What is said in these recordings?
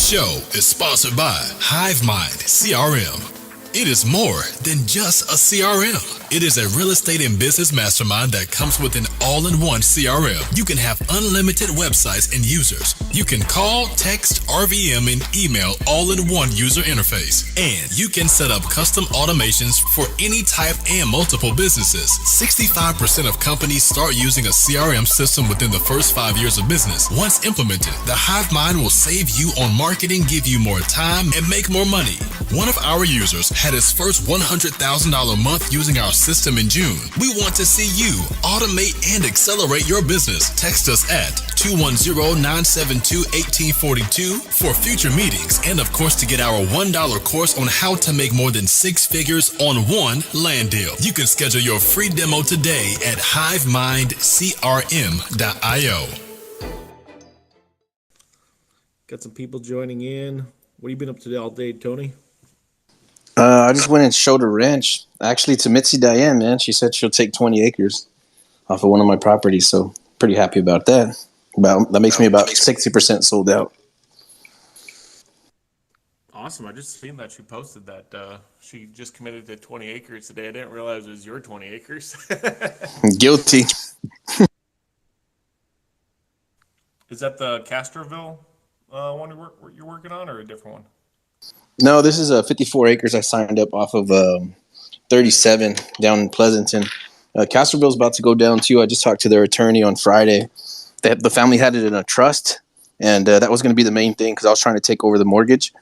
show is sponsored by Hivemind CRM. It is more than just a CRM. It is a real estate and business mastermind that comes with an all-in-one CRM. You can have unlimited websites and users. You can call, text, RVM, and email all in one user interface. And you can set up custom automations for any type and multiple businesses. 65% of companies start using a CRM system within the first 5 years of business. Once implemented, the Hivemind will save you on marketing, give you more time, and make more money. One of our users had his first $100,000 month using our system in June. We want to see you automate and accelerate your business. Text us at 210-972-1842 for future meetings, and of course to get our $1 course on how to make more than 6 figures on one land deal. You can schedule your free demo today at hivemindcrm.io. Got some people joining in. What have you been up to all day, Tony? I just went and showed a ranch, actually, to Mitzi Diane, man. She said she'll take 20 acres off of one of my properties, so pretty happy about that. That makes me about 60% sold out. Awesome. I just seen that she posted that. She just committed to 20 acres today. I didn't realize it was your 20 acres. Guilty. Is that the Castroville one you're working on, or a different one? No, this is 54 acres I signed up off of 37 down in Pleasanton. Castroville's about to go down too. I just talked to their attorney on Friday. The family had it in a trust, and that was going to be the main thing because I was trying to take over the mortgage,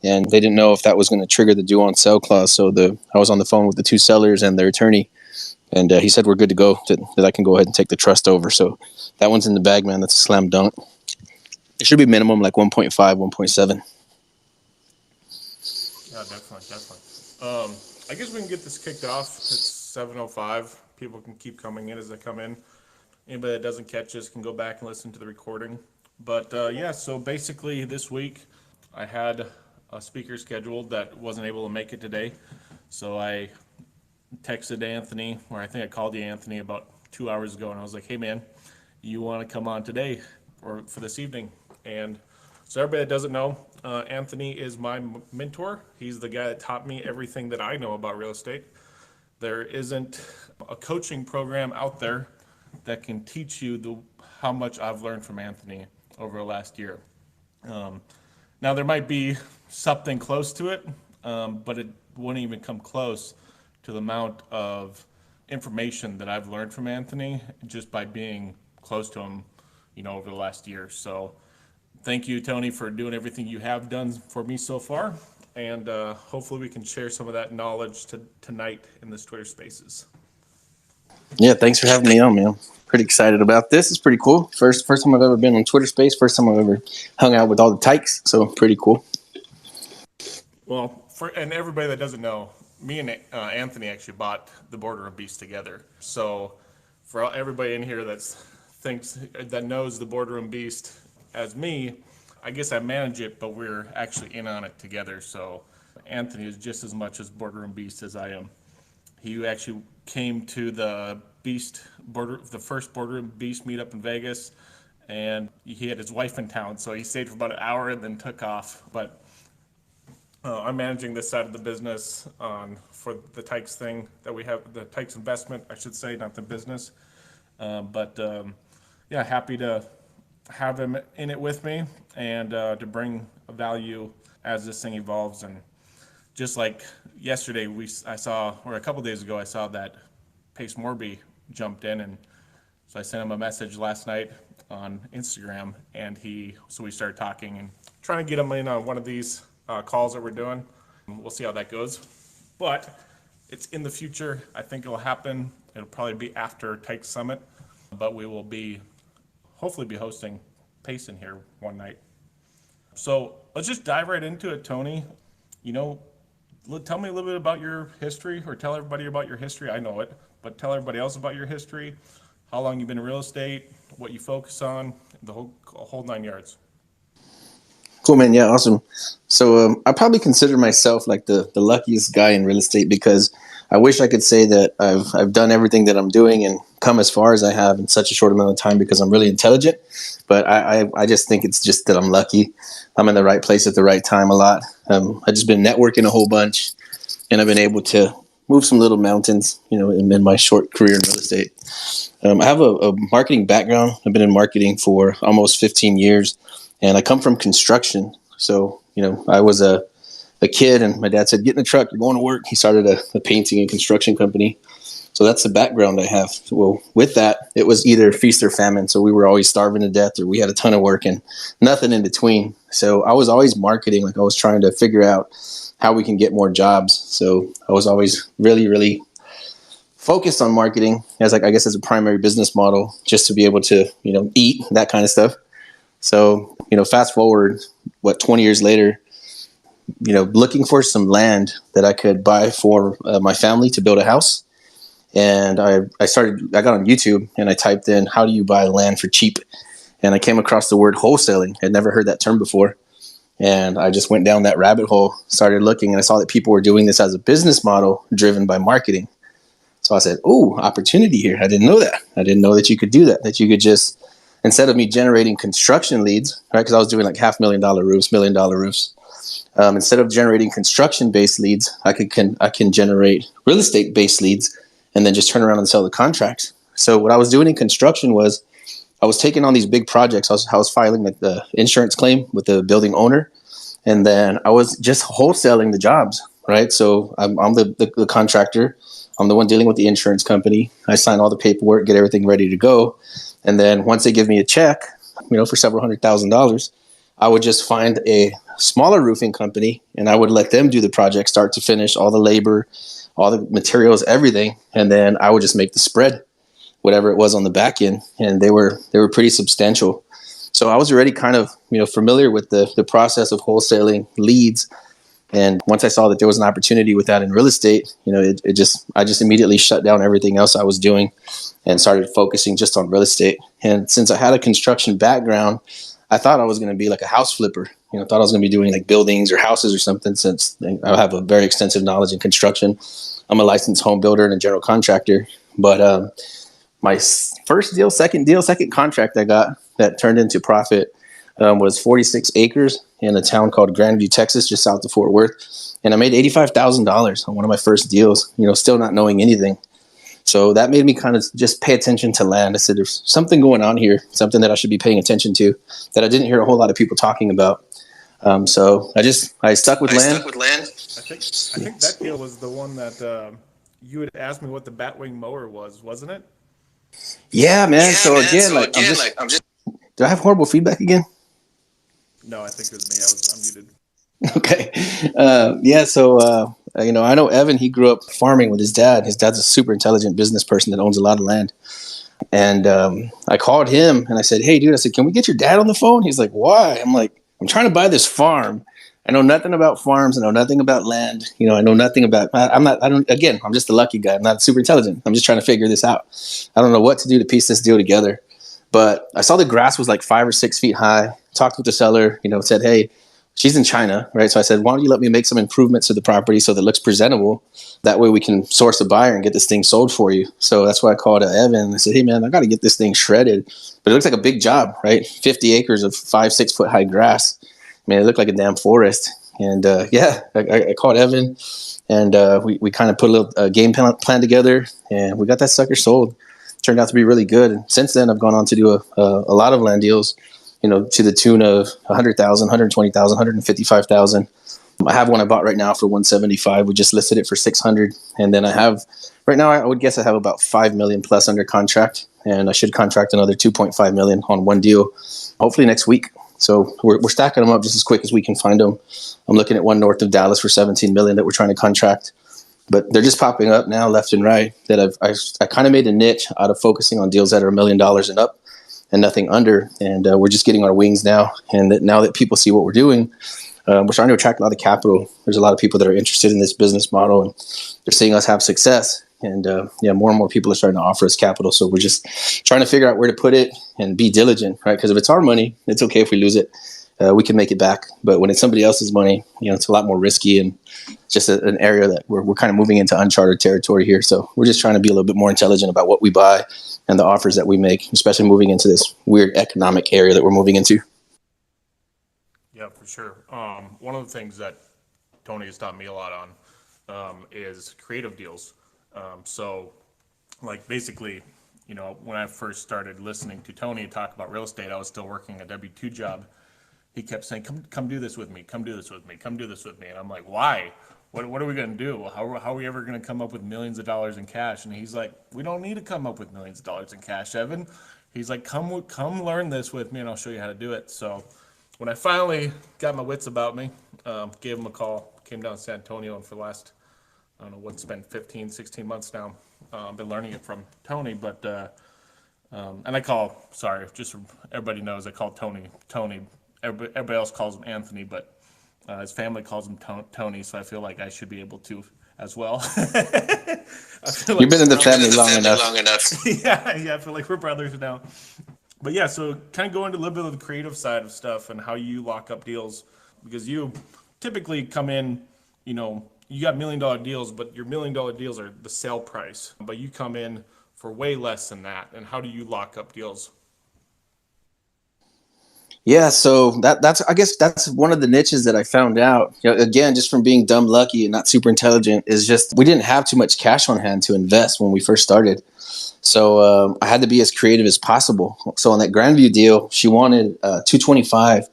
and they didn't know if that was going to trigger the due on sale clause. So I was on the phone with the two sellers and their attorney, and he said we're good to go, that I can go ahead and take the trust over. So that one's in the bag, man. That's a slam dunk. It should be minimum like 1.5, 1.7. Yeah, definitely. I guess we can get this kicked off. It's 7:05. People can keep coming in as they come in. Anybody that doesn't catch us can go back and listen to the recording. But so basically this week I had a speaker scheduled that wasn't able to make it today. So I texted Anthony, or I think I called you, Anthony, about 2 hours ago, and I was like, hey man, you want to come on today or for this evening? And so everybody that doesn't know, Anthony is my mentor. He's the guy that taught me everything that I know about real estate. There isn't a coaching program out there that can teach you how much I've learned from Anthony over the last year. Now there might be something close to it, but it wouldn't even come close to the amount of information that I've learned from Anthony just by being close to him, over the last year. So thank you, Tony, for doing everything you have done for me so far, and hopefully we can share some of that knowledge tonight in this Twitter Spaces. Yeah, thanks for having me on, man. Pretty excited about this. It's pretty cool. First time I've ever been on Twitter Space. First time I've ever hung out with all the Tykes, so pretty cool. Well, and everybody that doesn't know, me and Anthony actually bought the Boardroom Beast together. So for everybody in here that knows the Boardroom Beast as me, I guess I manage it, but we're actually in on it together. So Anthony is just as much as Boardroom Beast as I am. He actually came to the first Boardroom Beast meetup in Vegas, and he had his wife in town, so he stayed for about an hour and then took off. But I'm managing this side of the business for the Tykes thing that we have, the Tykes investment, I should say, not the business. Happy to have him in it with me and to bring value as this thing evolves. And just like yesterday, a couple days ago, I saw that Pace Morby jumped in, and so I sent him a message last night on Instagram, and so we started talking and trying to get him in on one of these calls that we're doing. We'll see how that goes, but it's in the future. I think it'll happen. It'll probably be after Tykes Summit, but we will hopefully be hosting Pace in here one night. So let's just dive right into it, Tony. Tell me a little bit about your history, or tell everybody about your history. I know it, but tell everybody else about your history, how long you've been in real estate, what you focus on, the whole 9 yards. Cool, man. Yeah, awesome. So I probably consider myself like the luckiest guy in real estate because I wish I could say that I've done everything that I'm doing and come as far as I have in such a short amount of time because I'm really intelligent. But I just think it's just that I'm lucky. I'm in the right place at the right time a lot. I've just been networking a whole bunch, and I've been able to move some little mountains, in my short career in real estate. I have a marketing background. I've been in marketing for almost 15 years, and I come from construction. So, I was a kid, and my dad said, "Get in the truck, you're going to work." He started a painting and construction company. So that's the background I have. Well, with that, it was either feast or famine. So we were always starving to death, or we had a ton of work and nothing in between. So I was always marketing. Like I was trying to figure out how we can get more jobs. So I was always really, really focused on marketing as as a primary business model, just to be able to, eat, that kind of stuff. So, fast forward, 20 years later, looking for some land that I could buy for my family to build a house. And I got on YouTube and I typed in, how do you buy land for cheap? And I came across the word wholesaling. I'd never heard that term before. And I just went down that rabbit hole, started looking, and I saw that people were doing this as a business model driven by marketing. So I said, "Oh, opportunity here. I didn't know that. I didn't know that you could do that you could just, instead of me generating construction leads, right? Because I was doing like $500,000 roofs, $1 million roofs. Instead of generating construction-based leads, I can generate real estate-based leads and then just turn around and sell the contracts. So what I was doing in construction was I was taking on these big projects. I was filing the insurance claim with the building owner, and then I was just wholesaling the jobs, right? So I'm the contractor. I'm the one dealing with the insurance company. I sign all the paperwork, get everything ready to go. And then once they give me a check, for several $100,000, I would just find a smaller roofing company and I would let them do the project start to finish, all the labor, all the materials, everything. And then I would just make the spread, whatever it was on the back end. And they were pretty substantial. So I was already kind of, familiar with the process of wholesaling leads. And once I saw that there was an opportunity with that in real estate, I just immediately shut down everything else I was doing and started focusing just on real estate. And since I had a construction background, I thought I was going to be like a house flipper. Thought I was going to be doing like buildings or houses or something, since I have a very extensive knowledge in construction. I'm a licensed home builder and a general contractor. But my first deal, second contract I got that turned into profit was 46 acres in a town called Grandview, Texas, just south of Fort Worth. And I made $85,000 on one of my first deals, still not knowing anything. So that made me kind of just pay attention to land. I said, there's something going on here, something that I should be paying attention to that I didn't hear a whole lot of people talking about. So I stuck with land. I think that deal was the one that you had asked me what the Batwing mower was, wasn't it? Yeah, man. I'm just. Do I have horrible feedback again? No, I think it was me. I'm muted. Okay. I know Evan, he grew up farming with his dad. His dad's a super intelligent business person that owns a lot of land. And I called him and I said, "Hey, dude," I said, "can we get your dad on the phone?" He's like, "Why?" I'm like, "I'm trying to buy this farm. I know nothing about farms. I know nothing about land. I know nothing about, I'm just a lucky guy. I'm not super intelligent. I'm just trying to figure this out. I don't know what to do to piece this deal together." But I saw the grass was like 5 or 6 feet high, talked with the seller, said, "Hey, she's in China," right? So I said, "Why don't you let me make some improvements to the property so that it looks presentable? That way we can source a buyer and get this thing sold for you." So that's why I called Evan. I said, "Hey, man, I got to get this thing shredded." But it looks like a big job, right? 50 acres of 5-6 foot high grass. Man, it looked like a damn forest. And I called Evan, and we kind of put a little game plan together, and we got that sucker sold. Turned out to be really good. And since then, I've gone on to do a lot of land deals, to the tune of 100,000, 120,000, 155,000. I have one I bought right now for 175. We just listed it for 600. And then I have right now, I would guess I have about 5 million plus under contract, and I should contract another 2.5 million on one deal, hopefully next week. So we're stacking them up just as quick as we can find them. I'm looking at one north of Dallas for 17 million that we're trying to contract. But they're just popping up now left and right. That I kind of made a niche out of focusing on deals that are $1 million and up and nothing under. And we're just getting our wings now. And now that people see what we're doing, we're starting to attract a lot of capital. There's a lot of people that are interested in this business model, and they're seeing us have success. And more and more people are starting to offer us capital. So we're just trying to figure out where to put it and be diligent, right? Because if it's our money, it's okay if we lose it. we can make it back. But when it's somebody else's money, it's a lot more risky, and just an area that we're kind of moving into uncharted territory here. So we're just trying to be a little bit more intelligent about what we buy and the offers that we make, especially moving into this weird economic area that we're moving into. Yeah, for sure. One of the things that Tony has taught me a lot on is creative deals. So, like, basically, when I first started listening to Tony talk about real estate, I was still working a W-2 job. He kept saying, come do this with me, come do this with me, come do this with me. And I'm like, why? What are we going to do? How are we ever going to come up with millions of dollars in cash? And he's like, we don't need to come up with millions of dollars in cash, Evan. He's like, come learn this with me and I'll show you how to do it. So when I finally got my wits about me, gave him a call, came down to San Antonio, and for the last, I don't know, what's been 15, 16 months now, I've been learning it from Tony, but, and I call, sorry, just so everybody knows, I call Tony. Everybody else calls him Anthony, but his family calls him Tony, so I feel like I should be able to as well. You've been in the family long enough. Yeah, I feel like we're brothers now. But yeah, so kind of go into a little bit of the creative side of stuff and how you lock up deals, because you typically come in, you got $1 million deals, but your $1 million deals are the sale price, but you come in for way less than that. And how do you lock up deals? Yeah, so that's I guess that's one of the niches that I found out. Again, just from being dumb lucky and not super intelligent, is just we didn't have too much cash on hand to invest when we first started. So I had to be as creative as possible. So on that Grandview deal, she wanted 225,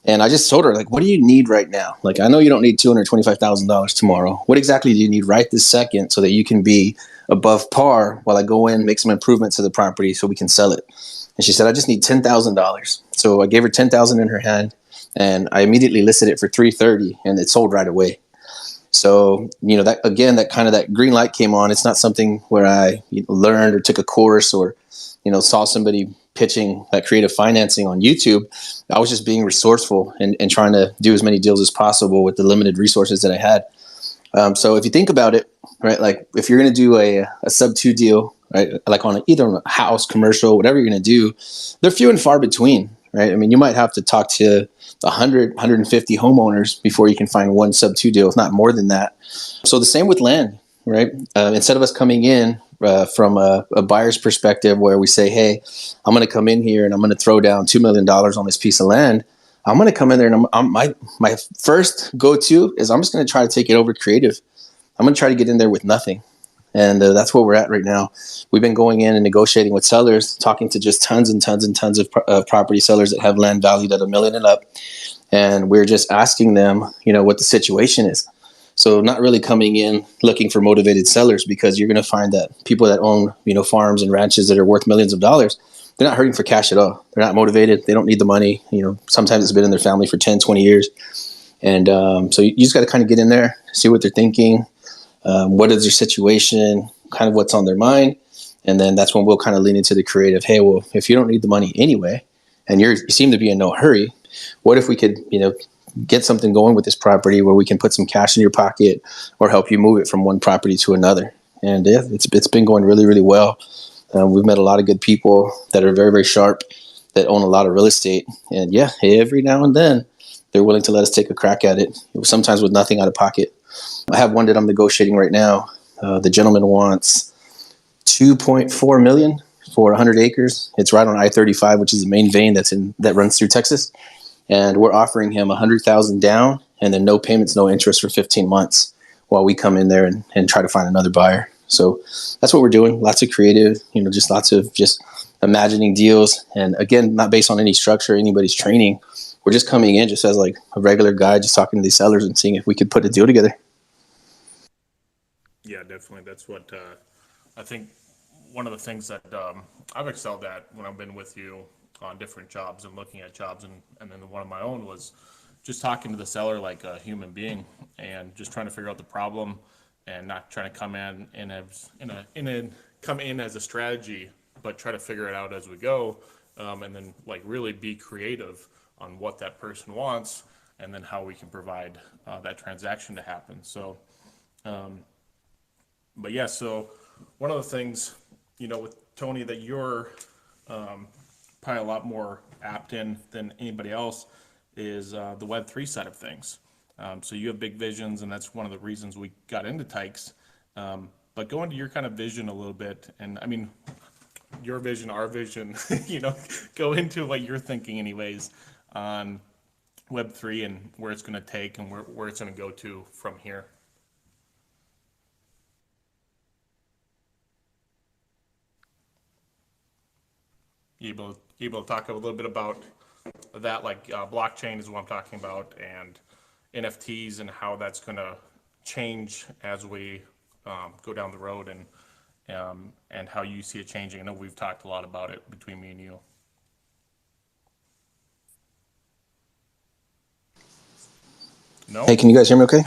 and I just told her, like, what do you need right now? Like, I know you don't need $225,000 tomorrow. What exactly do you need right this second so that you can be above par while I go in, make some improvements to the property so we can sell it? And she said, I just need $10,000. So I gave her 10,000 in her hand, and I immediately listed it for 330, and it sold right away. So, that again, that green light came on. It's not something where I learned or took a course or, saw somebody pitching that creative financing on YouTube. I was just being resourceful and trying to do as many deals as possible with the limited resources that I had. So if you think about it, right, like if you're going to do a sub two deal, right, like on either a house, commercial, whatever you're going to do, they're few and far between, right? I mean, you might have to talk to 100, 150 homeowners before you can find one sub two deal, if not more than that. So the same with land, right? Instead of us coming in from a buyer's perspective where we say, hey, I'm going to come in here and I'm going to throw down $2 million on this piece of land. I'm going to come in there and my first go-to is I'm just going to try to take it over creative. I'm going to try to get in there with nothing. And that's where we're at right now. We've been going in and negotiating with sellers, talking to just tons and tons and tons of property sellers that have land valued at $1 million and up. And we're just asking them, what the situation is. So not really coming in looking for motivated sellers, because you're going to find that people that own, farms and ranches that are worth millions of dollars, they're not hurting for cash at all. They're not motivated. They don't need the money. Sometimes it's been in their family for 10, 20 years. And so you just got to kind of get in there, see what they're thinking, what is their situation, kind of what's on their mind. And then that's when we'll kind of lean into the creative. Hey, well, if you don't need the money anyway, and you seem to be in no hurry, what if we could, get something going with this property where we can put some cash in your pocket or help you move it from one property to another? And yeah, it's been going really, really well. We've met a lot of good people that are very, very sharp, that own a lot of real estate. And yeah, every now and then they're willing to let us take a crack at it, sometimes with nothing out of pocket. I have one that I'm negotiating right now. The gentleman wants $2.4 million for 100 acres. It's right on I-35, which is the main vein that runs through Texas. And we're offering him $100,000 down and then no payments, no interest for 15 months while we come in there and try to find another buyer. So that's what we're doing. Lots of creative, just lots of just imagining deals. And again, not based on any structure, anybody's training. We're just coming in just as like a regular guy, just talking to these sellers and seeing if we could put a deal together. Yeah, definitely. That's what I think one of the things that I've excelled at when I've been with you on different jobs and looking at jobs, and then one of my own was just talking to the seller like a human being and just trying to figure out the problem and not trying to come in as a strategy, but try to figure it out as we go, and then like really be creative on what that person wants and then how we can provide that transaction to happen. So but yeah, so one of the things, with Tony, that you're probably a lot more apt in than anybody else is the Web3 side of things. So you have big visions, and that's one of the reasons we got into Tykes. But go into your kind of vision a little bit, and I mean, your vision, our vision, go into what you're thinking anyways on Web3 and where it's going to take and where it's going to go to from here. You able to talk a little bit about that, like blockchain is what I'm talking about, and NFTs and how that's going to change as we go down the road, and how you see it changing. I know we've talked a lot about it between me and you. No? Hey, can you guys hear me okay?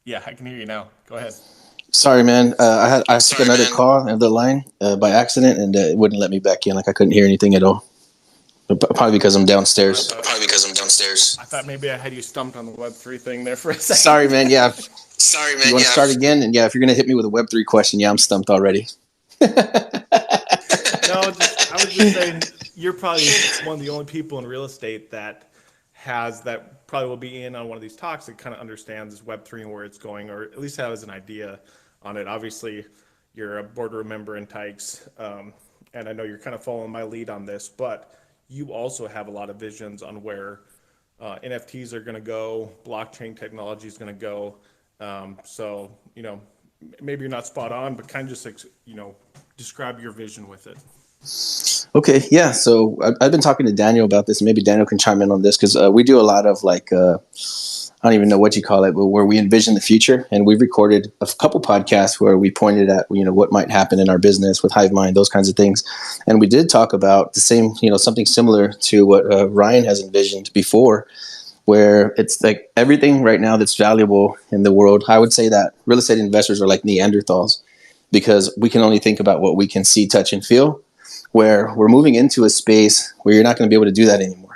Yeah, I can hear you now. Go ahead. Sorry, man. I took another call on the line by accident, and it wouldn't let me back in. Like I couldn't hear anything at all. Probably because I'm downstairs. I thought maybe I had you stumped on the Web3 thing there for a second. Sorry, man. Yeah. You want to start again? And yeah, if you're gonna hit me with a Web3 question, yeah, I'm stumped already. No, I was just saying you're probably one of the only people in real estate that probably will be in on one of these talks that kind of understands Web3 and where it's going, or at least has an idea on it. Obviously, you're a boardroom member in Tykes, and I know you're kind of following my lead on this, but you also have a lot of visions on where NFTs are going to go, blockchain technology is going to go. So, maybe you're not spot on, but kind of just, describe your vision with it. Okay, yeah. So I've been talking to Daniel about this. Maybe Daniel can chime in on this because we do a lot of I don't even know what you call it, but where we envision the future. And we've recorded a couple podcasts where we pointed at, what might happen in our business with Hivemind, those kinds of things. And we did talk about the same, something similar to what Ryan has envisioned before, where it's like everything right now that's valuable in the world. I would say that real estate investors are like Neanderthals because we can only think about what we can see, touch, and feel, where we're moving into a space where you're not going to be able to do that anymore.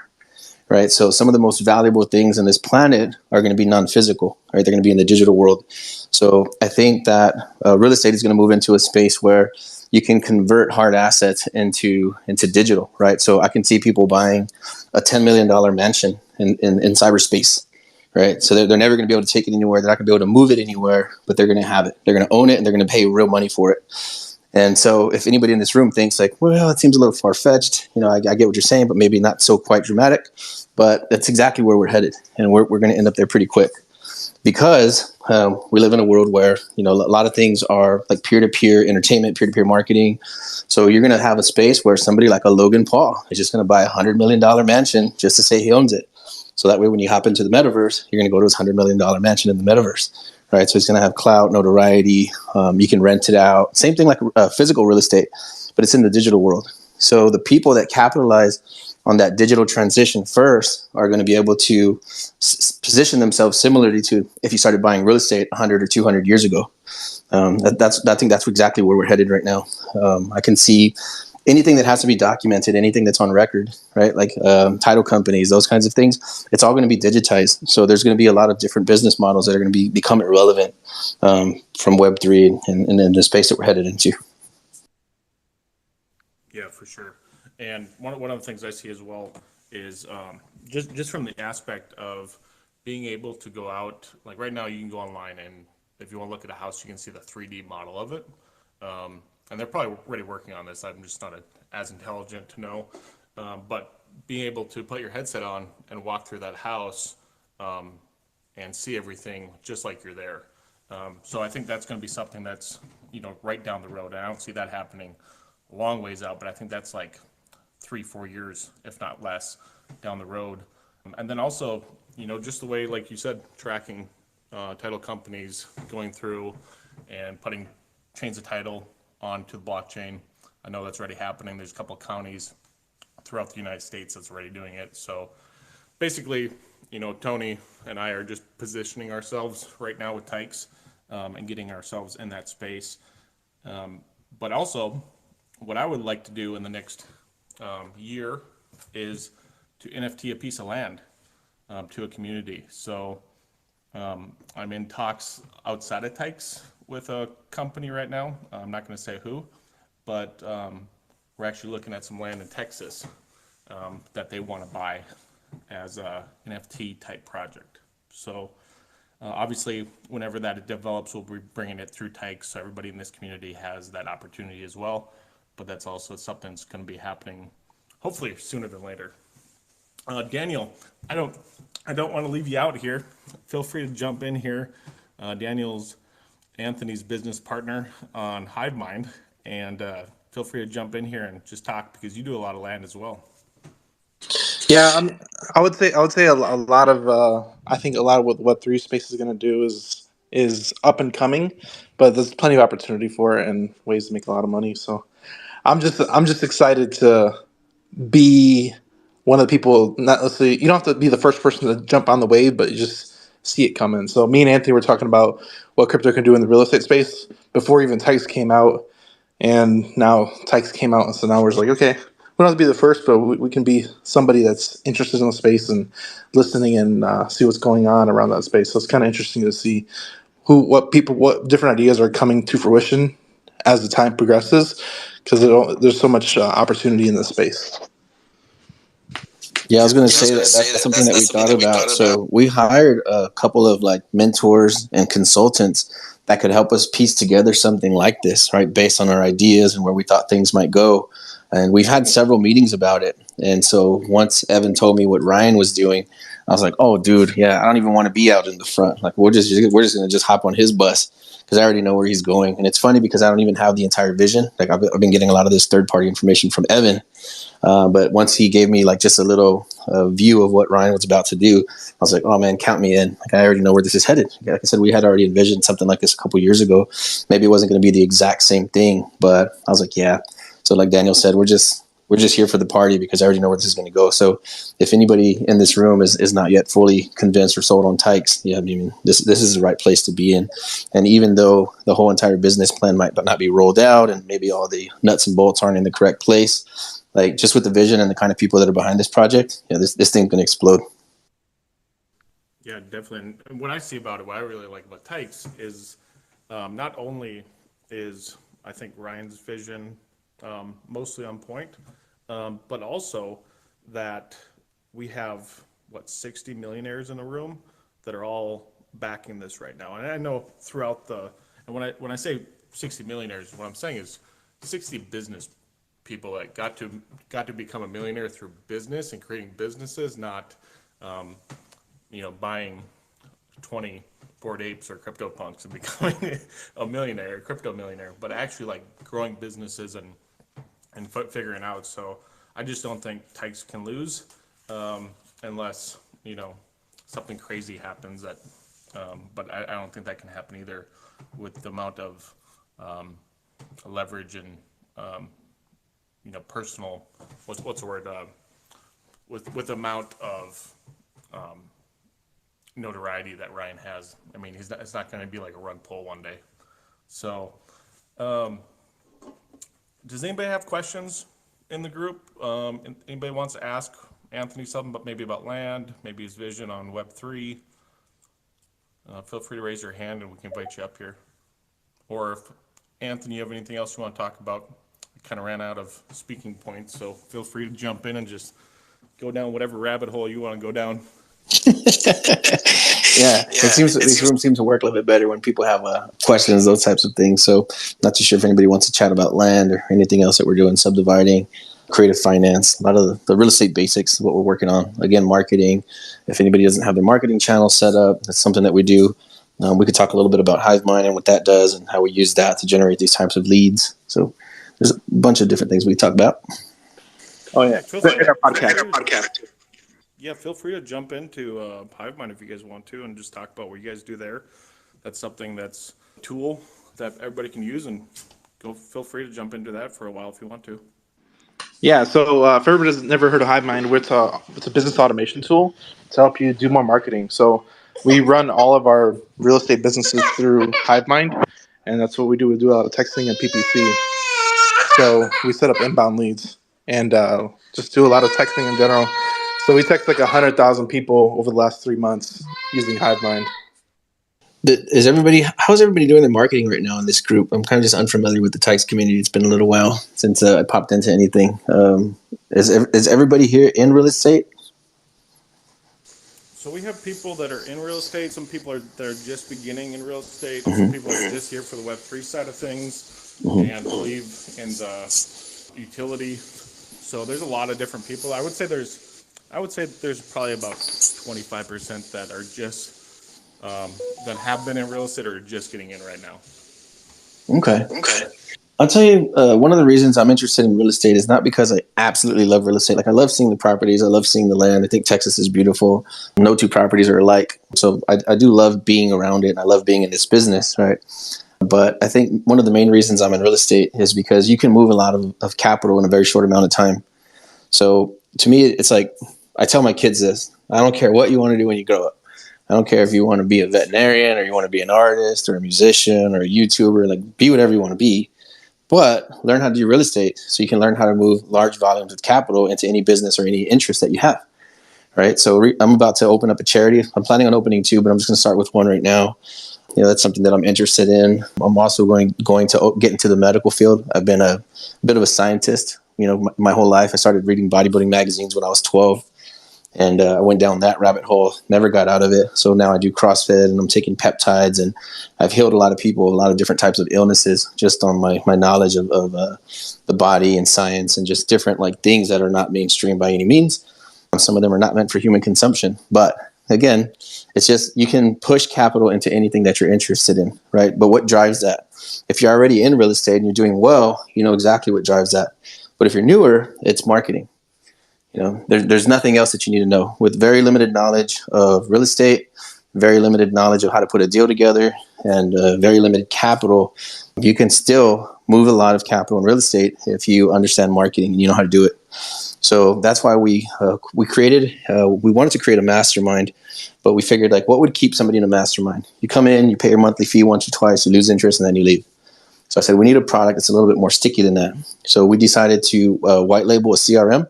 Right. So some of the most valuable things on this planet are going to be non-physical, right? They're going to be in the digital world. So I think that real estate is going to move into a space where you can convert hard assets into digital, right? So I can see people buying a $10 million mansion in cyberspace, right? So they're never going to be able to take it anywhere. They're not going to be able to move it anywhere, but they're going to have it. They're going to own it, and they're going to pay real money for it. And so if anybody in this room thinks like, well, it seems a little far-fetched, I get what you're saying, but maybe not so quite dramatic, but that's exactly where we're headed. And we're going to end up there pretty quick because we live in a world where, a lot of things are like peer-to-peer entertainment, peer-to-peer marketing. So you're going to have a space where somebody like a Logan Paul is just going to buy a $100 million mansion just to say he owns it. So that way, when you hop into the metaverse, you're going to go to his $100 million mansion in the metaverse. Right, so it's going to have clout, notoriety. You can rent it out. Same thing like physical real estate, but it's in the digital world. So the people that capitalize on that digital transition first are going to be able to position themselves similarly to if you started buying real estate 100 or 200 years ago. I think that's exactly where we're headed right now. I can see anything that has to be documented, anything that's on record, right? Like title companies, those kinds of things, it's all going to be digitized. So there's going to be a lot of different business models that are going to become irrelevant from Web3 and in the space that we're headed into. Yeah, for sure. And one of the things I see as well is just from the aspect of being able to go out, like right now you can go online and if you want to look at a house, you can see the 3D model of it. And they're probably already working on this. I'm just not as intelligent to know. But being able to put your headset on and walk through that house and see everything just like you're there. So I think that's going to be something that's, right down the road. And I don't see that happening a long ways out, but I think that's like 3-4 years, if not less, down the road. And then also, just the way, like you said, tracking title companies going through and putting chains of title onto the blockchain. I know that's already happening. There's a couple of counties throughout the United States that's already doing it. So basically, Tony and I are just positioning ourselves right now with Tykes and getting ourselves in that space. But also, what I would like to do in the next year is to NFT a piece of land to a community. So I'm in talks outside of Tykes with a company right now. I'm not going to say who, but we're actually looking at some land in Texas that they want to buy. as a NFT type project. So obviously, whenever that develops, we'll be bringing it through Tykes, so everybody in this community has that opportunity as well. But that's also something that's going to be happening, hopefully sooner than later. Daniel, I don't want to leave you out here. Feel free to jump in here. Daniel's Anthony's business partner on Hivemind, and feel free to jump in here and just talk because you do a lot of land as well. Yeah, I would say a lot of I think a lot of what Web3 space is going to do is up and coming, but there's plenty of opportunity for it and ways to make a lot of money. So I'm just excited to be one of the people. Not necessarily you don't have to be the first person to jump on the wave, but you just see it coming. So me and Anthony were talking about what crypto can do in the real estate space before even Tykes came out. And now Tykes came out, and so now we're just like, okay, we don't have to be the first, but we can be somebody that's interested in the space and listening and see what's going on around that space. So it's kind of interesting to see what different ideas are coming to fruition as the time progresses, because there's so much opportunity in this space. Yeah, I was going to say that that's something that we thought about. So we hired a couple of like mentors and consultants that could help us piece together something like this, right? Based on our ideas and where we thought things might go. And we've had several meetings about it. And so once Evan told me what Ryan was doing, I was like, oh, dude, yeah, I don't even want to be out in the front. Like we're just going to just hop on his bus because I already know where he's going. And it's funny because I don't even have the entire vision. Like I've been getting a lot of this third party information from Evan. But once he gave me like just a little view of what Ryan was about to do, I was like, oh man, count me in. Like I already know where this is headed. Like I said, we had already envisioned something like this a couple years ago. Maybe it wasn't going to be the exact same thing, but I was like, yeah. So like Daniel said, we're just here for the party because I already know where this is going to go. So if anybody in this room is not yet fully convinced or sold on Tykes, yeah, I mean, this is the right place to be in. And even though the whole entire business plan might not be rolled out and maybe all the nuts and bolts aren't in the correct place, like just with the vision and the kind of people that are behind this project, yeah, this thing's going to explode. Yeah, definitely. And what I see about it, what I really like about Tykes is not only is I think Ryan's vision mostly on point, but also that we have 60 millionaires in a room that are all backing this right now. And I know throughout and when I say 60 millionaires, what I'm saying is 60 business people that got to become a millionaire through business and creating businesses, not buying 20 Bored Apes or CryptoPunks and becoming a millionaire, a crypto millionaire, but actually like growing businesses and figuring out. So I just don't think Tykes can lose unless something crazy happens. But I don't think that can happen either with the amount of leverage and personal. What's the word? With the amount of notoriety that Ryan has. I mean, it's not going to be like a rug pull one day. So. Does anybody have questions in the group? Anybody wants to ask Anthony something, but maybe about land, maybe his vision on Web3? Feel free to raise your hand and we can invite you up here. Or if Anthony, you have anything else you want to talk about? I kind of ran out of speaking points, so feel free to jump in and just go down whatever rabbit hole you want to go down. Yeah, these rooms seem to work a little bit better when people have questions, those types of things. So not too sure if anybody wants to chat about land or anything else that we're doing, subdividing, creative finance, a lot of the real estate basics, what we're working on. Again, marketing. If anybody doesn't have their marketing channel set up, that's something that we do. We could talk a little bit about Hivemind and what that does and how we use that to generate these types of leads. So there's a bunch of different things we talk about. Oh yeah, in our podcast. Yeah, feel free to jump into Hivemind if you guys want to and just talk about what you guys do there. That's something that's a tool that everybody can use, and feel free to jump into that for a while if you want to. Yeah, so if everybody has never heard of Hivemind, it's a business automation tool to help you do more marketing. So we run all of our real estate businesses through Hivemind, and that's what we do. We do a lot of texting and PPC. So we set up inbound leads and just do a lot of texting in general. So we text like 100,000 people over the last 3 months using Hivemind. How's everybody doing the marketing right now in this group? I'm kind of just unfamiliar with the Tykes community. It's been a little while since I popped into anything. Is everybody here in real estate? So we have people that are in real estate. Some people are that are just beginning in real estate. Some Hmm. people are just here for the Web3 side of things Hmm. and believe in the utility. So there's a lot of different people. I would say there's probably about 25% that are just that have been in real estate or are just getting in right now. Okay. I'll tell you, one of the reasons I'm interested in real estate is not because I absolutely love real estate. Like, I love seeing the properties. I love seeing the land. I think Texas is beautiful. No two properties are alike. So I do love being around it. And I love being in this business, right? But I think one of the main reasons I'm in real estate is because you can move a lot of capital in a very short amount of time. So to me, it's like, I tell my kids this: I don't care what you want to do when you grow up. I don't care if you want to be a veterinarian or you want to be an artist or a musician or a YouTuber, like, be whatever you want to be, but learn how to do real estate so you can learn how to move large volumes of capital into any business or any interest that you have. Right. So I'm about to open up a charity. I'm planning on opening two, but I'm just going to start with one right now. That's something that I'm interested in. I'm also going to get into the medical field. I've been a bit of a scientist, my whole life. I started reading bodybuilding magazines when I was 12. And I went down that rabbit hole, never got out of it. So now I do CrossFit and I'm taking peptides, and I've healed a lot of people, a lot of different types of illnesses just on my knowledge of the body and science and just different like things that are not mainstream by any means. Some of them are not meant for human consumption. But again, it's just, you can push capital into anything that you're interested in, right? But what drives that? If you're already in real estate and you're doing well, you know exactly what drives that. But if you're newer, it's marketing. There's nothing else that you need to know. With very limited knowledge of real estate, very limited knowledge of how to put a deal together, and very limited capital, you can still move a lot of capital in real estate if you understand marketing and you know how to do it. So that's why we wanted to create a mastermind, but we figured, like, what would keep somebody in a mastermind? You come in, you pay your monthly fee once or twice, you lose interest, and then you leave. So I said, we need a product that's a little bit more sticky than that. So we decided to white label a CRM.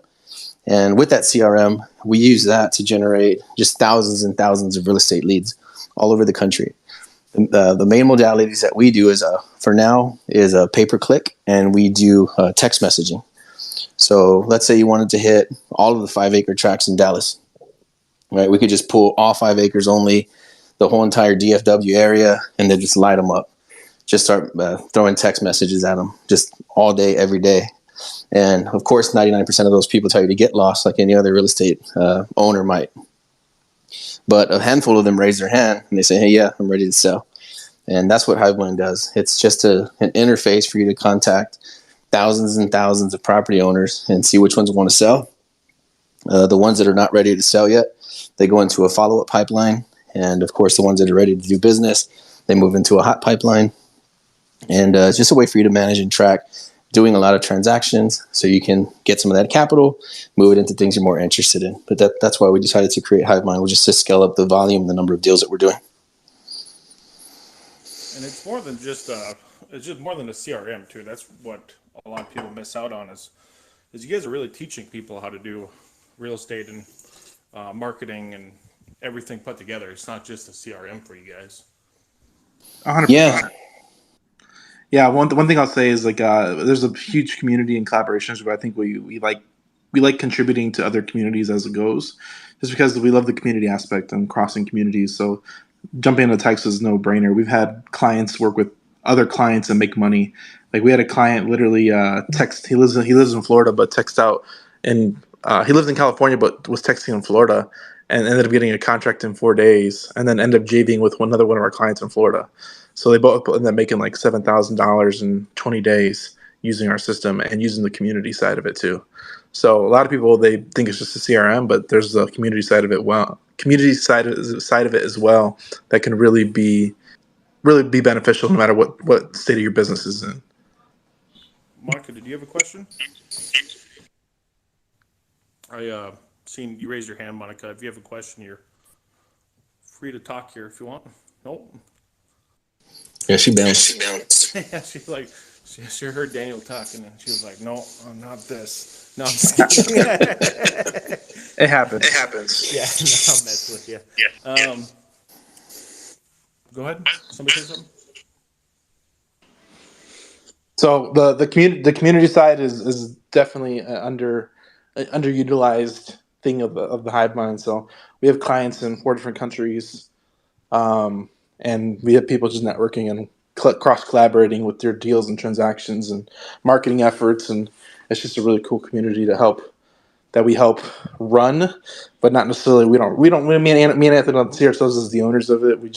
And with that CRM, we use that to generate just thousands and thousands of real estate leads all over the country. The main modalities that we do is, for now, is a pay-per-click, and we do text messaging. So let's say you wanted to hit all of the 5-acre tracts in Dallas, right? We could just pull all 5 acres only, the whole entire DFW area, and then just light them up. Just start throwing text messages at them just all day, every day. And of course, 99% of those people tell you to get lost, like any other real estate owner might. But a handful of them raise their hand and they say, hey, yeah, I'm ready to sell. And that's what Hivemind does. It's just an interface for you to contact thousands and thousands of property owners and see which ones want to sell. The ones that are not ready to sell yet, they go into a follow-up pipeline. And of course, the ones that are ready to do business, they move into a hot pipeline. And it's just a way for you to manage and track doing a lot of transactions so you can get some of that capital, move it into things you're more interested in. But that's why we decided to create Hivemind, which is to scale up the volume, the number of deals that we're doing. And it's more than just it's just more than a CRM too. That's what a lot of people miss out on is you guys are really teaching people how to do real estate and marketing and everything put together. It's not just a CRM for you guys. 100%. Yeah. Yeah, one thing I'll say is, like, there's a huge community and collaborations, but I think we like contributing to other communities as it goes, just because we love the community aspect and crossing communities. So jumping into Tykes is no brainer. We've had clients work with other clients and make money. Like, we had a client literally text. He lives in Florida, but text out, and he lives in California, but was texting in Florida, and ended up getting a contract in 4 days, and then ended up JVing with another one of our clients in Florida. So they both ended up making like $7,000 in 20 days using our system and using the community side of it too. So a lot of people, they think it's just a CRM, but there's the community side of it. Side of it as well, that can really be beneficial no matter what state of your business is in. Monica, did you have a question? I seen you raise your hand, Monica. If you have a question, you're free to talk here if you want. Nope. Yeah, she bounced. Yeah, she heard Daniel talking and she was like, no, not this. No, I'm just kidding. It happens. Yeah, no, I'll mess with you. Yeah. Go ahead. Somebody say something. So the community side is definitely underutilized thing of the hive mind. So we have clients in 4 different countries, and we have people just networking and cross collaborating with their deals and transactions and marketing efforts, and it's just a really cool community that we help run, but not necessarily me and Anthony don't see ourselves as the owners of it. We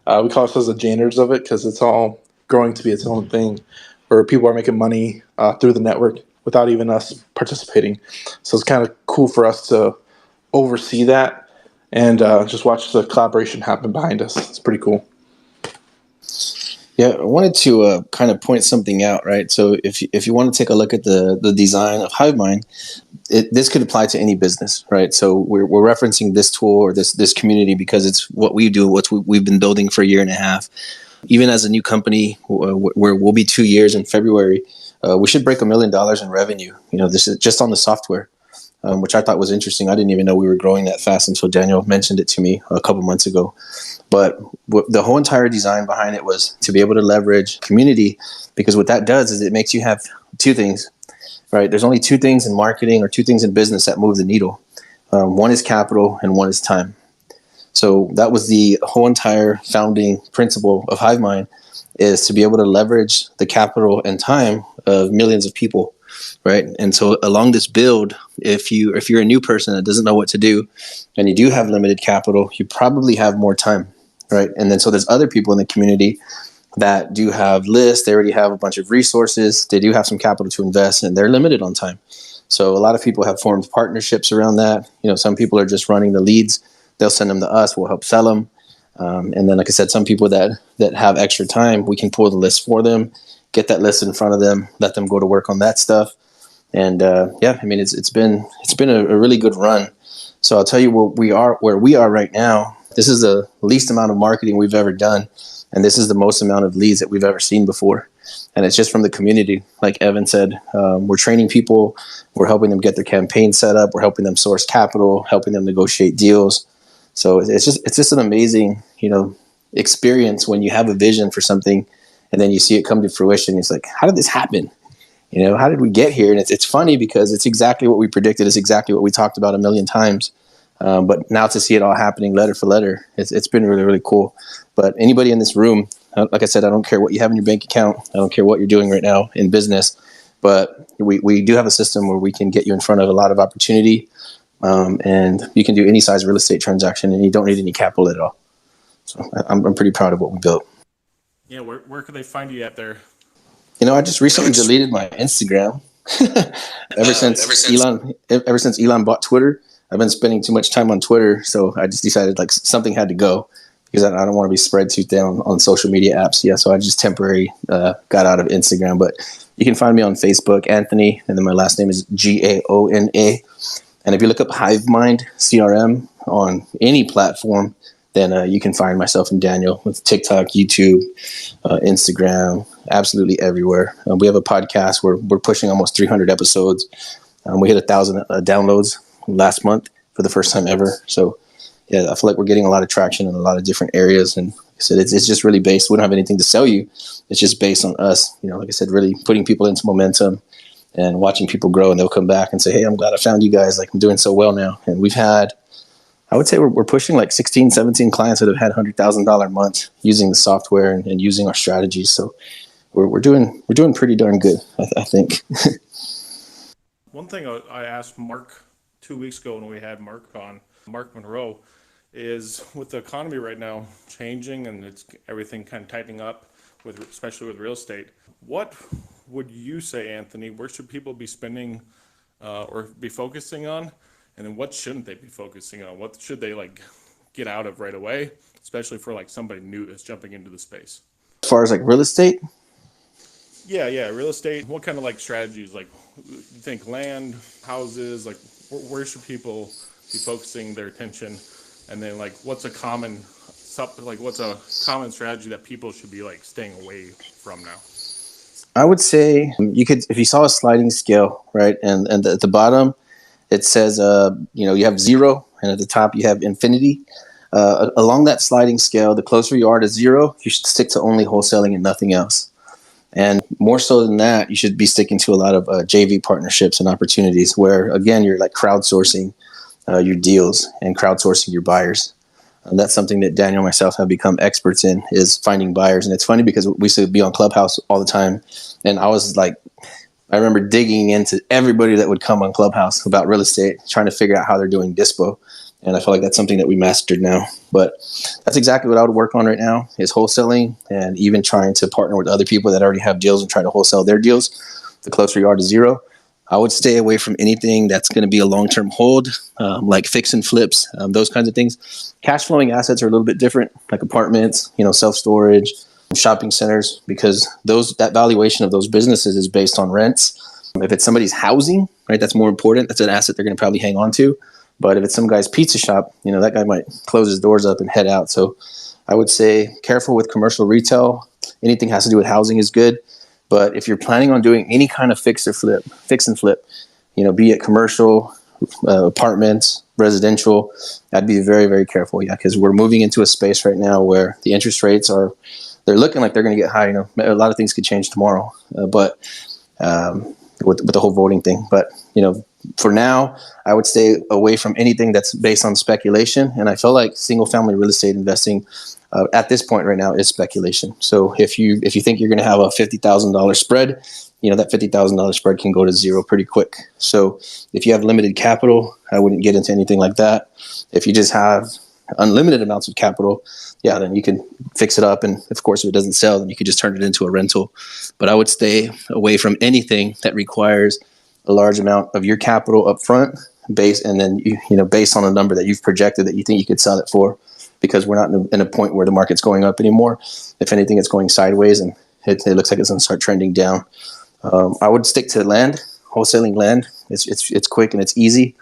call ourselves the janitors of it because it's all growing to be its own thing, where people are making money through the network without even us participating. So it's kind of cool for us to oversee that and just watch the collaboration happen behind us. It's pretty cool. Yeah, I wanted to kind of point something out, right? So if you want to take a look at the design of Hivemind, this could apply to any business, right? So we're referencing this tool or this community because it's what we do, what we've been building for a year and a half. Even as a new company, where we'll be 2 years in February, we should break $1 million in revenue. This is just on the software, which I thought was interesting. I didn't even know we were growing that fast until Daniel mentioned it to me a couple months ago. But the whole entire design behind it was to be able to leverage community, because what that does is it makes you have two things, right? There's only two things in marketing or two things in business that move the needle. One is capital and one is time. So that was the whole entire founding principle of Hivemind, is to be able to leverage the capital and time of millions of people, right? And so along this build, if you're a new person that doesn't know what to do and you do have limited capital, you probably have more time, right? And then so there's other people in the community that do have lists. They already have a bunch of resources. They do have some capital to invest, and they're limited on time. So a lot of people have formed partnerships around that. Some people are just running the leads. They'll send them to us. We'll help sell them. And then, like I said, some people that have extra time, we can pull the list for them, get that list in front of them, let them go to work on that stuff. And it's been a really good run. So I'll tell you where we are right now. This is the least amount of marketing we've ever done, and this is the most amount of leads that we've ever seen before. And it's just from the community. Like Evan said, we're training people, we're helping them get their campaign set up, we're helping them source capital, helping them negotiate deals. So it's just an amazing, experience when you have a vision for something and then you see it come to fruition. It's like, how did this happen? How did we get here? And it's funny because it's exactly what we predicted. It's exactly what we talked about a million times. But now to see it all happening letter for letter, it's been really, really cool. But anybody in this room, like I said, I don't care what you have in your bank account. I don't care what you're doing right now in business. But we do have a system where we can get you in front of a lot of opportunity. And you can do any size real estate transaction, and you don't need any capital at all. So I'm pretty proud of what we built. Yeah, where can they find you at there? I just recently deleted my Instagram. ever since Elon bought Twitter, I've been spending too much time on Twitter. So I just decided like something had to go, because I don't want to be spread too thin on social media apps. Yeah, so I just temporarily got out of Instagram. But you can find me on Facebook, Anthony, and then my last name is Gaona. And if you look up Hivemind CRM on any platform, then you can find myself and Daniel with TikTok, YouTube, Instagram, absolutely everywhere. We have a podcast where we're pushing almost 300 episodes. We hit 1,000 downloads last month for the first time ever. So, yeah, I feel like we're getting a lot of traction in a lot of different areas. And like I said, it's just really based. We don't have anything to sell you. It's just based on us, like I said, really putting people into momentum and watching people grow, and they'll come back and say, hey, I'm glad I found you guys. Like, I'm doing so well now. And we've had, I would say we're pushing like 16, 17 clients that have had $100,000 months using the software and using our strategies. So we're doing pretty darn good, I think. One thing I asked Mark 2 weeks ago when we had Mark on, Mark Monroe, is with the economy right now changing and it's everything kind of tightening up, especially with real estate. What would you say, Anthony? Where should people be spending or be focusing on? And then what shouldn't they be focusing on? What should they get out of right away, especially for somebody new that's jumping into the space? As far as real estate? Yeah, real estate. What kind of strategies? You think land, houses, where should people be focusing their attention? And then what's a common strategy that people should be staying away from now? I would say you could, if you saw a sliding scale, right, and at the bottom it says you have 0, and at the top you have infinity. Along that sliding scale, the closer you are to 0, you should stick to only wholesaling and nothing else. And more so than that, you should be sticking to a lot of JV partnerships and opportunities where, again, you're crowdsourcing your deals and crowdsourcing your buyers. And that's something that Daniel and myself have become experts in, is finding buyers. And it's funny because we used to be on Clubhouse all the time. And I remember digging into everybody that would come on Clubhouse about real estate, trying to figure out how they're doing dispo. And I feel like that's something that we mastered now. But that's exactly what I would work on right now, is wholesaling, and even trying to partner with other people that already have deals and try to wholesale their deals. The closer you are to zero, I would stay away from anything that's going to be a long-term hold, like fix and flips, those kinds of things. Cash flowing assets are a little bit different, like apartments, self-storage, shopping centers, because that valuation of those businesses is based on rents. If it's somebody's housing, right, that's more important. That's an asset they're going to probably hang on to. But if it's some guy's pizza shop, that guy might close his doors up and head out. So I would say careful with commercial retail. Anything has to do with housing is good. But if you're planning on doing any kind of fix and flip, be it commercial, apartments, residential, I'd be very, very careful. Yeah, because we're moving into a space right now where the interest rates they're looking like they're going to get high. A lot of things could change tomorrow, but with the whole voting thing. But for now, I would stay away from anything that's based on speculation. And I feel like single family real estate investing at this point right now is speculation. So if you think you're going to have a $50,000 spread, that $50,000 spread can go to zero pretty quick. So if you have limited capital, I wouldn't get into anything like that. If you just have unlimited amounts of capital, yeah, then you can fix it up. And of course, if it doesn't sell, then you could just turn it into a rental. But I would stay away from anything that requires a large amount of your capital up front, based on a number that you've projected that you think you could sell it for, because we're not in a point where the market's going up anymore. If anything, it's going sideways, and it looks like it's going to start trending down. I would stick to land, wholesaling land. It's quick and it's easy.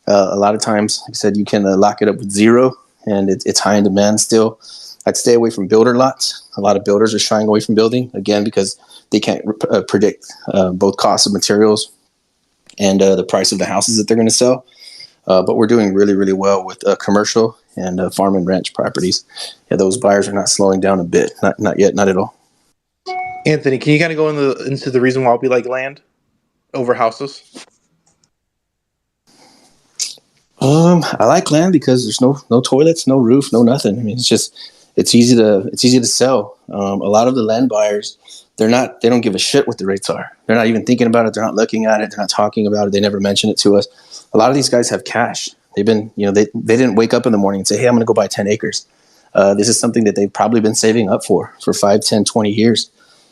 A lot of times, like I said, you can lock it up with zero, and it's high in demand still. I'd stay away from builder lots. A lot of builders are shying away from building, again, because they can't predict both costs of materials and the price of the houses that they're going to sell. But we're doing really, really well with commercial and farm and ranch properties. Yeah, those buyers are not slowing down a bit. Not yet, not at all. Anthony, can you kind of go into the reason why we like land over houses? I like land because there's no toilets, no roof, no nothing. I mean, it's easy to sell. A lot of the land buyers, they don't give a shit what the rates are. They're not even thinking about it. They're not looking at it. They're not talking about it. They never mention it to us. A lot of these guys have cash. They've been, they didn't wake up in the morning and say, hey, I'm going to go buy 10 acres. This is something that they've probably been saving up for 5, 10, 20 years.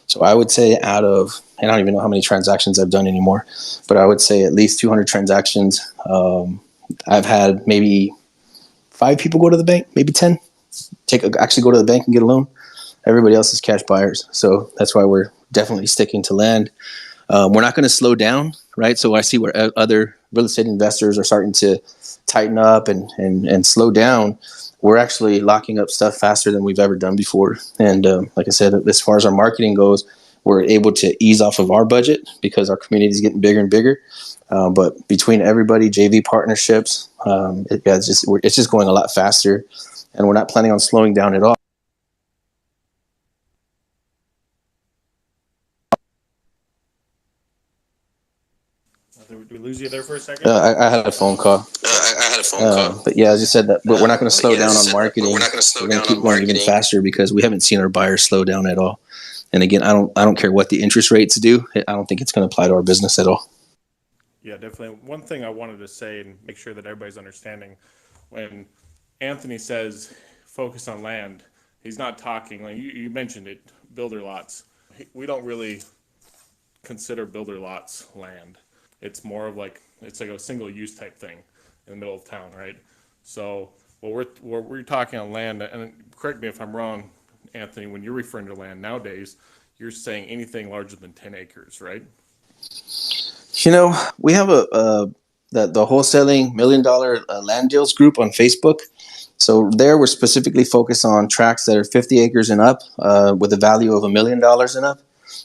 So I would say I don't even know how many transactions I've done anymore, but I would say at least 200 transactions. I've had maybe 5 people go to the bank, maybe 10, actually go to the bank and get a loan. Everybody else is cash buyers. So that's why we're definitely sticking to land. We're not going to slow down, right? So I see where other real estate investors are starting to tighten up and slow down. We're actually locking up stuff faster than we've ever done before. And like I said, as far as our marketing goes, we're able to ease off of our budget because our community is getting bigger and bigger. But between everybody, JV partnerships, it's just going a lot faster, and we're not planning on slowing down at all. Did we lose you there for a second? I had a phone call. But yeah, as you said, that we're not going to slow down on marketing. We're going to keep going even faster because we haven't seen our buyers slow down at all. And again, I don't care what the interest rates do. I don't think it's going to apply to our business at all. Yeah, definitely. One thing I wanted to say and make sure that everybody's understanding, when Anthony says focus on land, he's not talking, like you mentioned it, builder lots. We don't really consider builder lots land. It's more of it's like a single use type thing in the middle of town, right? So we're talking on land, and correct me if I'm wrong, Anthony, when you're referring to land nowadays, you're saying anything larger than 10 acres, right? We have the wholesaling $1 million land deals group on Facebook. So there we're specifically focused on tracts that are 50 acres and up with a value of $1 million and up.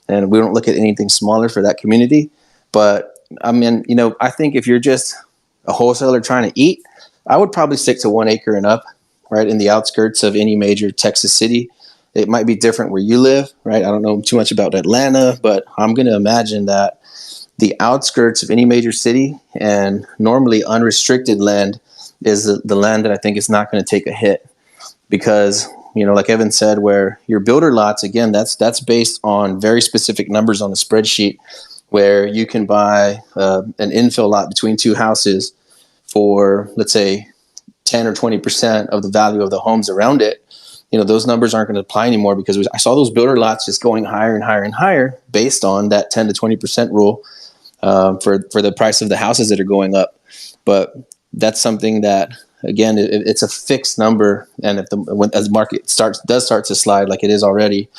And we don't look at anything smaller for that community. But I mean, I think if you're just a wholesaler trying to eat, I would probably stick to 1 acre and up, right, in the outskirts of any major Texas city. It might be different where you live, right? I don't know too much about Atlanta, but I'm going to imagine that the outskirts of any major city and normally unrestricted land is the land that I think is not going to take a hit because, like Evan said, where your builder lots, again, that's based on very specific numbers on the spreadsheet where you can buy an infill lot between two houses for, let's say, 10 or 20% of the value of the homes around it. Those numbers aren't going to apply anymore because I saw those builder lots just going higher and higher and higher based on that 10 to 20% rule for the price of the houses that are going up. But that's something that, again, it's a fixed number. And as the market does start to slide like it is already,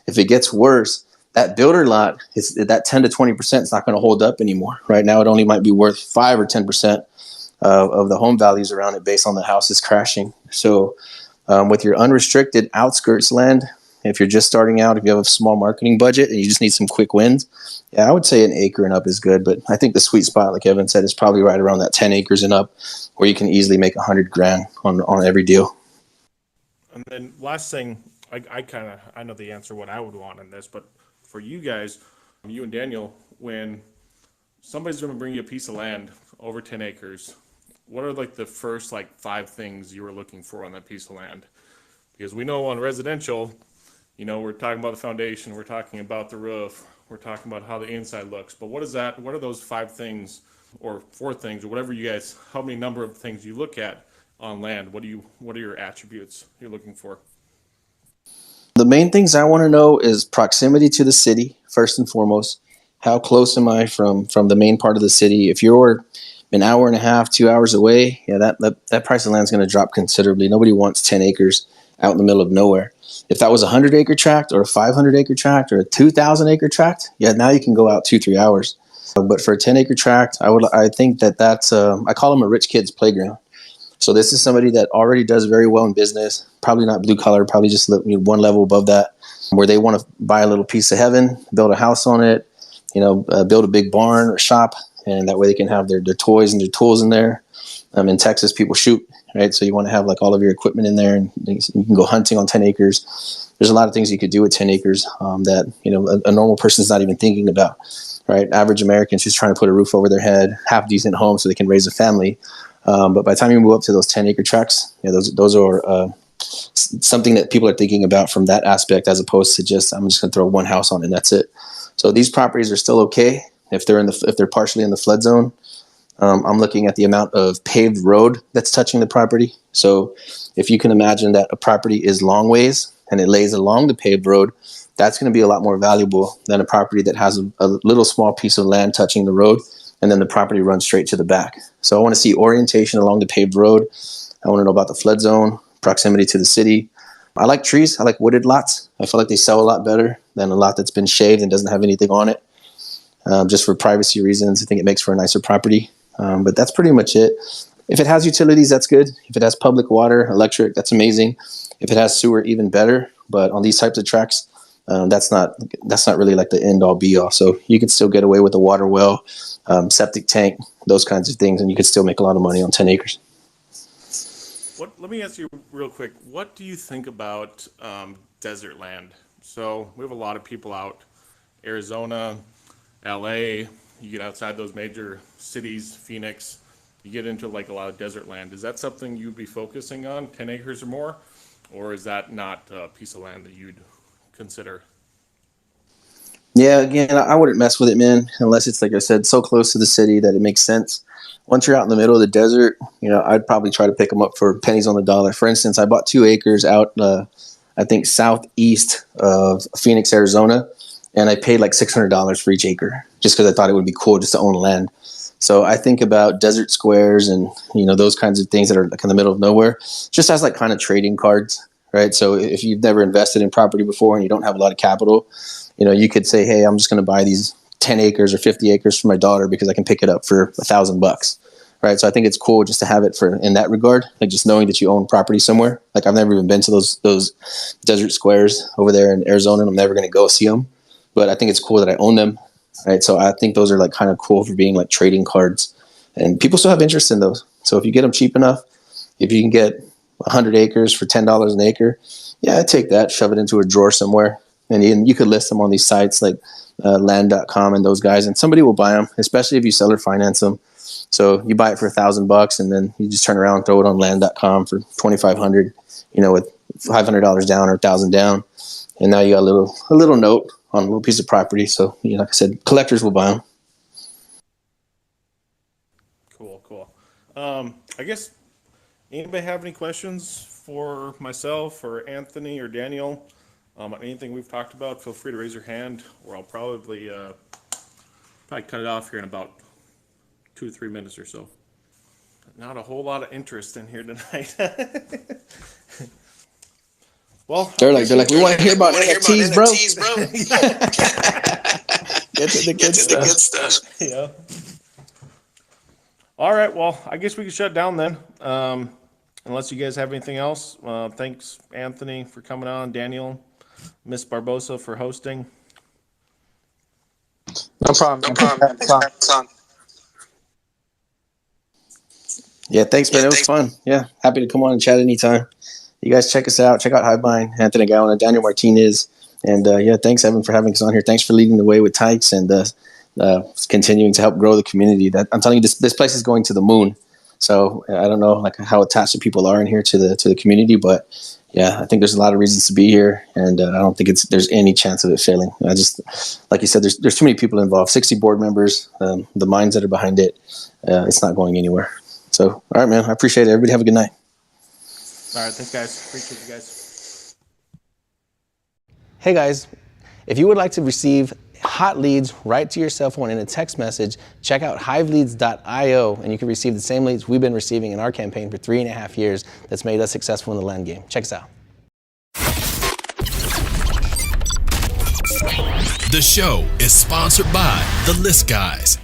if it gets worse, that builder lot, that 10 to 20% is not going to hold up anymore. Right now, it only might be worth 5 or 10% of the home values around it based on the houses crashing. So with your unrestricted outskirts land, if you're just starting out, if you have a small marketing budget and you just need some quick wins, I would say an acre and up is good. But I think the sweet spot, like Evan said, is probably right around that 10 acres and up, where you can easily make $100,000 on every deal. And then last thing, I know the answer what I would want in this, but for you guys, you and Daniel, when somebody's going to bring you a piece of land over 10 acres, what are like the first 5 things you were looking for on that piece of land? Because we know on residential, we're talking about the foundation, we're talking about the roof, we're talking about how the inside looks. But what are those 5 things or 4 things or whatever you guys, how many number of things you look at on land? What are your attributes you're looking for? The main things I want to know is proximity to the city, first and foremost. How close am I from the main part of the city? If you're an hour and a half, 2 hours away, that price of land is going to drop considerably. Nobody wants 10 acres out in the middle of nowhere. If that was a 100-acre tract or a 500-acre tract or a 2,000-acre tract, now you can go out 2-3 hours. But for a 10-acre tract, I think that's I call them a rich kid's playground. So this is somebody that already does very well in business, probably not blue collar, probably just one level above that, where they want to buy a little piece of heaven, build a house on it, build a big barn or shop, and that way they can have their toys and their tools in there. In Texas, people shoot, right? So you want to have all of your equipment in there, and you can go hunting on 10 acres. There's a lot of things you could do with 10 acres that a normal person's not even thinking about, right? Average Americans just trying to put a roof over their head, half decent home so they can raise a family. But by the time you move up to those 10-acre tracts, those are something that people are thinking about from that aspect, as opposed to just I'm just going to throw one house on it and that's it. So these properties are still okay if they're partially in the flood zone. I'm looking at the amount of paved road that's touching the property. So if you can imagine that a property is long ways and it lays along the paved road, that's going to be a lot more valuable than a property that has a little small piece of land touching the road and then the property runs straight to the back. So I want to see orientation along the paved road. I want to know about the flood zone, proximity to the city. I like trees. I like wooded lots. I feel like they sell a lot better than a lot that's been shaved and doesn't have anything on it. Just for privacy reasons, I think it makes for a nicer property. But that's pretty much it. If it has utilities, that's good. If it has public water, electric, that's amazing. If it has sewer, even better. But on these types of tracks, that's not really like the end all be all. So you can still get away with a water well, septic tank, those kinds of things, and you could still make a lot of money on 10 acres. Let me ask you real quick. What do you think about desert land? So we have a lot of people out, Arizona, LA. You get outside those major cities, Phoenix, you get into a lot of desert land. Is that something you'd be focusing on, 10 acres or more? Or is that not a piece of land that you'd consider? Yeah, again, I wouldn't mess with it, man, unless it's, like I said, so close to the city that it makes sense. Once you're out in the middle of the desert, I'd probably try to pick them up for pennies on the dollar. For instance, I bought 2 acres out, I think, southeast of Phoenix, Arizona, and I paid like $600 for each acre just because I thought it would be cool just to own land. So I think about desert squares and, those kinds of things that are like in the middle of nowhere, just as like kind of trading cards, right? So if you've never invested in property before and you don't have a lot of capital, you could say, hey, I'm just going to buy these 10 acres or 50 acres for my daughter because I can pick it up for $1,000, right? So I think it's cool just to have it in that regard, like just knowing that you own property somewhere. Like I've never even been to those desert squares over there in Arizona, and I'm never going to go see them. But I think it's cool that I own them, right? So I think those are like kind of cool for being like trading cards, and people still have interest in those. So if you get them cheap enough, if you can get 100 acres for $10 an acre, I'd take that, shove it into a drawer somewhere, and you could list them on these sites like land.com and those guys, and somebody will buy them, especially if you seller finance them. So you buy it for $1,000, and then you just turn around and throw it on land.com for $2,500, with $500 down or $1,000 down, and now you got a little note on a little piece of property. So like I said, collectors will buy them. Cool. I guess anybody have any questions for myself or Anthony or Daniel? Anything we've talked about, feel free to raise your hand, or I'll probably cut it off here in about 2 to 3 minutes or so. Not a whole lot of interest in here tonight. Well, they're like, we want to hear about NFTs, bro. Get to the good stuff. Yeah. All right. Well, I guess we can shut down then. Unless you guys have anything else. Thanks, Anthony, for coming on. Daniel, Miss Barbosa for hosting. No problem. Yeah, thanks, man. It was fun. Yeah, happy to come on and chat anytime. You guys check us out. Check out Hivemind, Anthony Gowan, and Daniel Martinez. And thanks, Evan, for having us on here. Thanks for leading the way with Tykes and continuing to help grow the community. I'm telling you, this place is going to the moon. So I don't know how attached the people are in here to the community, but yeah, I think there's a lot of reasons to be here, and I don't think there's any chance of it failing. I just, like you said, there's too many people involved. 60 board members, the minds that are behind it. It's not going anywhere. So, all right, man. I appreciate it. Everybody have a good night. All right, thanks, guys. Appreciate you guys. Hey, guys. If you would like to receive hot leads right to your cell phone in a text message, check out hiveleads.io, and you can receive the same leads we've been receiving in our campaign for 3.5 years that's made us successful in the land game. Check us out. The show is sponsored by The List Guys.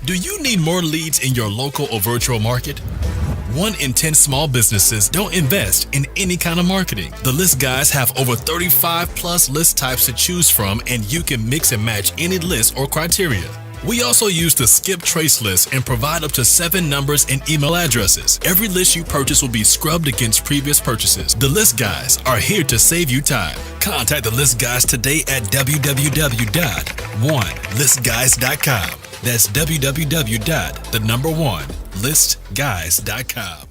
Do you need more leads in your local or virtual market? 1 in 10 small businesses don't invest in any kind of marketing. The List Guys have over 35 plus list types to choose from, and you can mix and match any list or criteria. We also use the skip trace list and provide up to 7 numbers and email addresses. Every list you purchase will be scrubbed against previous purchases. The List Guys are here to save you time. Contact the List Guys today at www.onelistguys.com. That's www.1listguys.com.